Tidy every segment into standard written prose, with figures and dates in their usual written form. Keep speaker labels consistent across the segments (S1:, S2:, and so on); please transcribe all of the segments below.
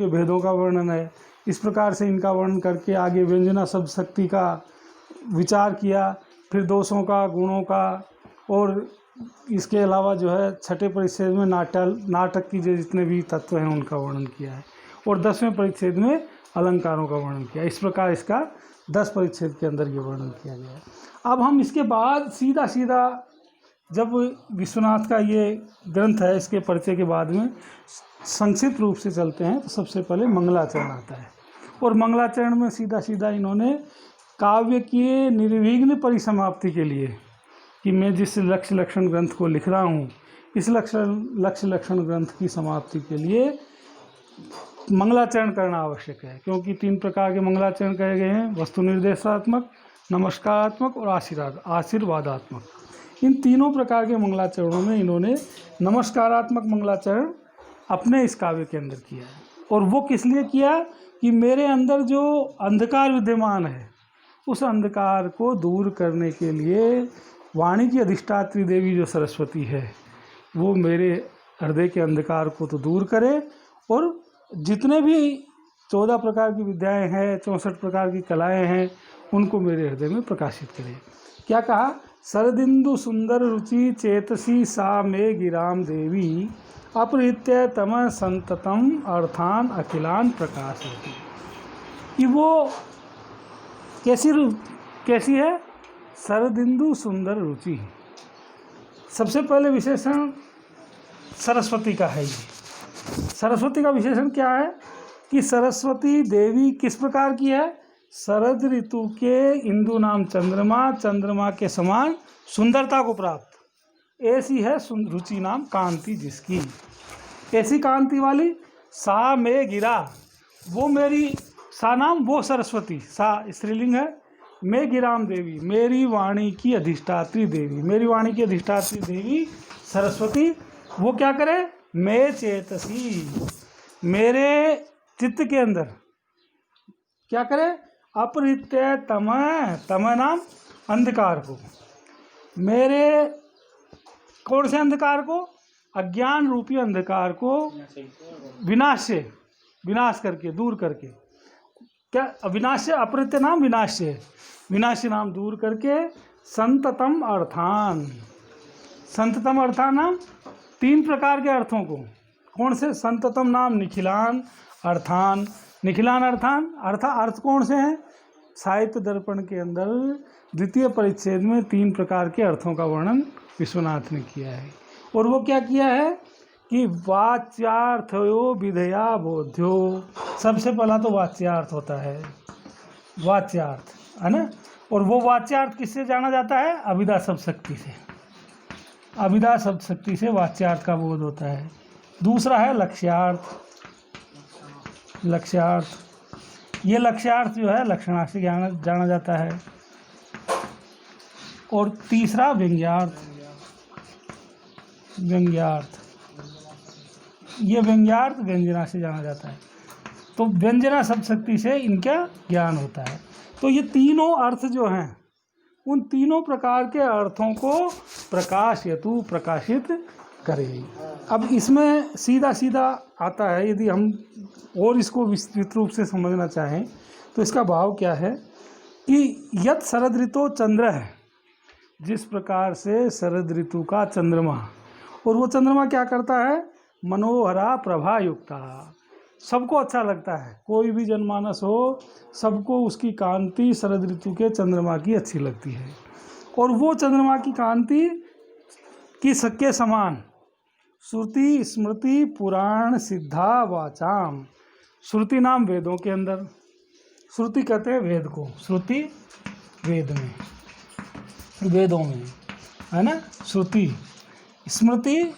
S1: के भेदों का वर्णन है। इस प्रकार से इनका वर्णन करके आगे व्यंजना शब्द शक्ति का विचार किया, फिर दोषों का, गुणों का, और इसके अलावा जो है छठे परिच्छेद में नाटक की जो जितने भी तत्व हैं उनका वर्णन किया है, और 10वें परिच्छेद में अलंकारों का वर्णन किया। इस प्रकार इसका 10 परिच्छेद के अंदर ये वर्णन किया गया है। अब हम इसके बाद सीधा जब विश्वनाथ का ये ग्रंथ है, इसके परिचय के बाद में संक्षिप्त रूप से चलते हैं, तो सबसे पहले मंगलाचरण आता है। और मंगलाचरण में सीधा इन्होंने काव्य के निर्विघ्न परिसमाप्ति के लिए, कि मैं जिस लक्ष्य लक्षण ग्रंथ को लिख रहा हूँ, इस लक्ष्य लक्षण ग्रंथ की समाप्ति के लिए मंगलाचरण करना आवश्यक है। क्योंकि 3 प्रकार के मंगलाचरण कहे गए हैं: वस्तु निर्देशात्मक, नमस्कारात्मक और आशीर्वादात्मक। इन तीनों प्रकार के मंगलाचरणों में इन्होंने नमस्कारात्मक मंगलाचरण अपने इस काव्य के अंदर किया है। और वो किस लिए किया कि मेरे अंदर जो अंधकार विद्यमान है, उस अंधकार को दूर करने के लिए वाणी की अधिष्ठात्री देवी जो सरस्वती है, वो मेरे हृदय के अंधकार को तो दूर करे, और जितने भी 14 प्रकार की विद्याएं हैं, 64 प्रकार की कलाएं हैं, उनको मेरे हृदय में प्रकाशित करे। क्या कहा? शरदिंदु सुंदर रुचि चेतसी सा मे गिराम देवी, अपहृत्य तम संततम अर्थान अखिलान प्रकाशयति। कि वो कैसी है? शरदिंदु सुंदर रुचि। सबसे पहले विशेषण सरस्वती का है। ये सरस्वती का विशेषण क्या है कि सरस्वती देवी किस प्रकार की है? शरद ऋतु के इंदु नाम चंद्रमा के समान सुंदरता को प्राप्त, ऐसी है रुचि नाम कांति जिसकी। ऐसी कांति वाली सा में गिरा, वो मेरी सा नाम, वो सरस्वती, सा स्त्रीलिंग है, मैं गिराम देवी, मेरी वाणी की अधिष्ठात्री देवी। मेरी वाणी की अधिष्ठात्री देवी सरस्वती वो क्या करे? मैं चेतसी, मेरे चित्त के अंदर क्या करे? अपहृत्य तम नाम अंधकार को, मेरे कौन से अंधकार को? अज्ञान रूपी अंधकार को विनाश करके, दूर करके। क्या विनाश्य? अपहृत्य नाम विनाश्य, विनाश्य नाम दूर करके, संततम अर्थान नाम 3 प्रकार के अर्थों को। कौन से? संततम नाम निखिलान अर्थान। निखिलान अर्थान अर्थ कौन से हैं? साहित्य दर्पण के अंदर 2 परिच्छेद में 3 प्रकार के अर्थों का वर्णन विश्वनाथ ने किया है। और वो क्या किया है कि वाच्यार्थयो विधया बोध्यो। सबसे पहला तो वाच्यार्थ होता है, वाच्यार्थ है ना। और वो वाच्यार्थ किससे जाना जाता है? अभिधा शब्द शक्ति से। अभिधा शब्द शक्ति से वाच्यार्थ का बोध होता है। दूसरा है लक्ष्यार्थ। ये लक्ष्यार्थ जो है लक्षणार्थ से जाना जाता है। और तीसरा व्यंग्यार्थ। ये व्यंग्यार्थ व्यंजना से जाना जाता है। तो व्यंजना शब्द शक्ति से इनका ज्ञान होता है। तो ये तीनों अर्थ जो हैं, उन तीनों प्रकार के अर्थों को प्रकाशित करे। अब इसमें सीधा आता है, यदि हम और इसको विस्तृत रूप से समझना चाहें तो इसका भाव क्या है कि यत शरद ऋतु चंद्र है, जिस प्रकार से शरद ऋतु का चंद्रमा, और वो चंद्रमा क्या करता है? मनोहरा प्रभा युक्ता, सबको अच्छा लगता है। कोई भी जनमानस हो, सबको उसकी कांति शरद ऋतु के चंद्रमा की अच्छी लगती है। और वो चंद्रमा की कांति की सबके समान श्रुति स्मृति पुराण सिद्धा वाचाम। श्रुति नाम वेदों के अंदर, श्रुति कहते हैं वेद को, श्रुति वेद में, वेदों में है ना। श्रुति स्मृति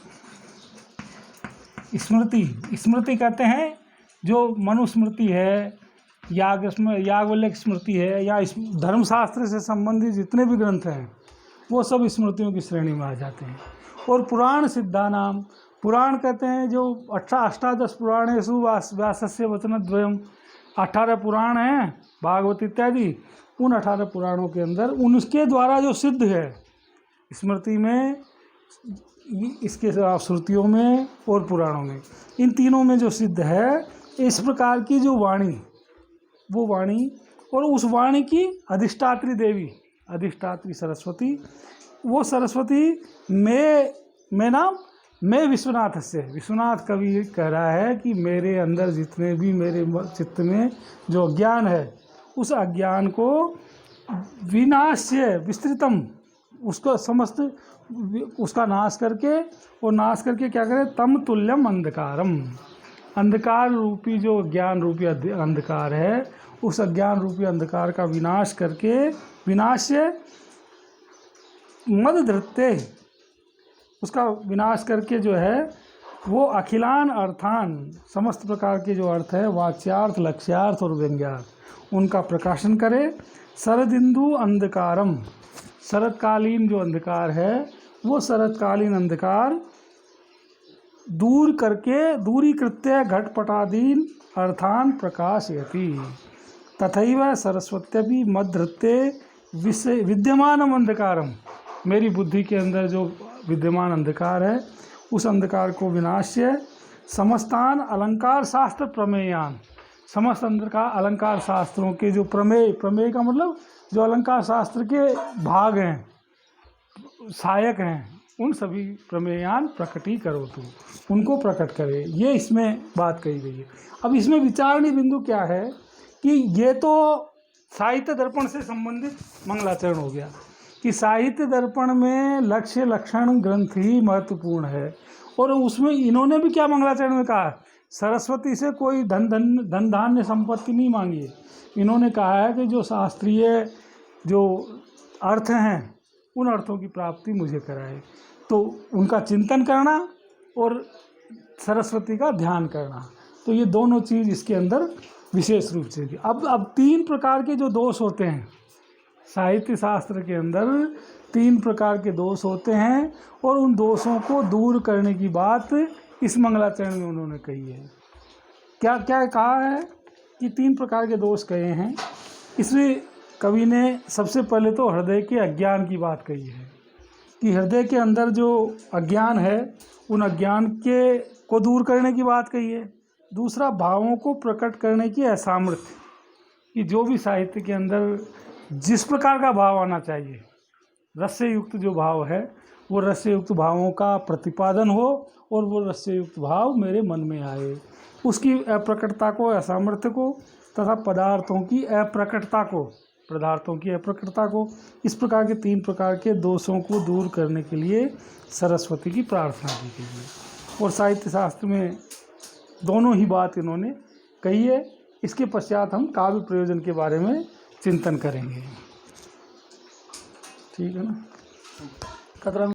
S1: कहते हैं जो मनुस्मृति है, याज्ञवल्क्य स्मृति है, या धर्मशास्त्र से संबंधित जितने भी ग्रंथ हैं वो सब स्मृतियों की श्रेणी में आ जाते हैं। और पुराण सिद्धा नाम, पुराण कहते हैं जो 18 पुराणेषु व्यासस्य वचनद्वयम्, 18 पुराण हैं भागवत इत्यादि। उन 18 पुराणों के अंदर उनके द्वारा जो सिद्ध है स्मृति में, इसके श्रुतियों में और पुराणों में, इन तीनों में जो सिद्ध है इस प्रकार की जो वाणी, वो वाणी और उस वाणी की अधिष्ठात्री देवी, अधिष्ठात्री सरस्वती, वो सरस्वती मैं विश्वनाथ से, विश्वनाथ कवि कह रहा है कि मेरे अंदर जितने भी मेरे चित्त में जो अज्ञान है, उस अज्ञान को विनाश्य विस्तृतम, उसको समस्त उसका नाश करके, और नाश करके क्या करें, तम तुल्यम अंधकारम, अंधकार रूपी जो ज्ञान रूपी अंधकार है, उस अज्ञान रूपी अंधकार का विनाश करके, विनाश्य मद धृत्य, उसका विनाश करके जो है वो अखिलान अर्थान, समस्त प्रकार के जो अर्थ है, वाच्यार्थ, लक्ष्यार्थ और व्यंग्यार्थ, उनका प्रकाशन करे। शरदिंदु अंधकारम, शरतकालीन जो अंधकार है, वो शरतकालीन अंधकार दूर करके, दूरीकृत्य घटपटादीन अर्थान प्रकाशयति। तथैव सरस्वत्यपि मद्धृत्य विद्यमानम अंधकारम, मेरी बुद्धि के अंदर जो विद्यमान अंधकार है, उस अंधकार को विनाश्य समस्तान अलंकार शास्त्र प्रमेयान, समस्त अंधकार अलंकार शास्त्रों के जो प्रमेय, प्रमेय का मतलब जो अलंकार शास्त्र के भाग हैं, सहायक हैं, उन सभी प्रमेयान प्रकटी करो, तू उनको प्रकट करे, ये इसमें बात कही गई है। अब इसमें विचारणीय बिंदु क्या है कि ये तो साहित्य दर्पण से संबंधित मंगलाचरण हो गया कि साहित्य दर्पण में लक्ष्य लक्षण ग्रंथ ही महत्वपूर्ण है, और उसमें इन्होंने भी क्या मंगलाचरण में कहा, सरस्वती से कोई धन धान्य संपत्ति नहीं मांगी है। इन्होंने कहा है कि जो शास्त्रीय जो अर्थ हैं, उन अर्थों की प्राप्ति मुझे कराए, तो उनका चिंतन करना और सरस्वती का ध्यान करना, तो ये दोनों चीज़ इसके अंदर विशेष रूप से थी। अब 3 प्रकार के जो दोष होते हैं साहित्य शास्त्र के अंदर, 3 प्रकार के दोष होते हैं, और उन दोषों को दूर करने की बात इस मंगलाचरण में उन्होंने कही है। क्या क्या कहा है कि 3 प्रकार के दोष कहे हैं। इसमें कवि ने सबसे पहले तो हृदय के अज्ञान की बात कही है कि हृदय के अंदर जो अज्ञान है, उन अज्ञान के को दूर करने की बात कही है। दूसरा, भावों को प्रकट करने की असामर्थ्य, कि जो भी साहित्य के अंदर जिस प्रकार का भाव आना चाहिए, रस से युक्त जो भाव है, वो रस से युक्त भावों का प्रतिपादन हो, और वो रस से युक्त भाव मेरे मन में आए, उसकी अप्रकटता को, असामर्थ्य को, तथा पदार्थों की अप्रकटता को, पदार्थों की अप्रकटता को, इस प्रकार के 3 प्रकार के दोषों को दूर करने के लिए सरस्वती की प्रार्थना की गई है। और साहित्य शास्त्र में दोनों ही बात इन्होंने कही है। इसके पश्चात हम काव्य प्रयोजन के बारे में चिंतन करेंगे। ठीक है ना। खतरा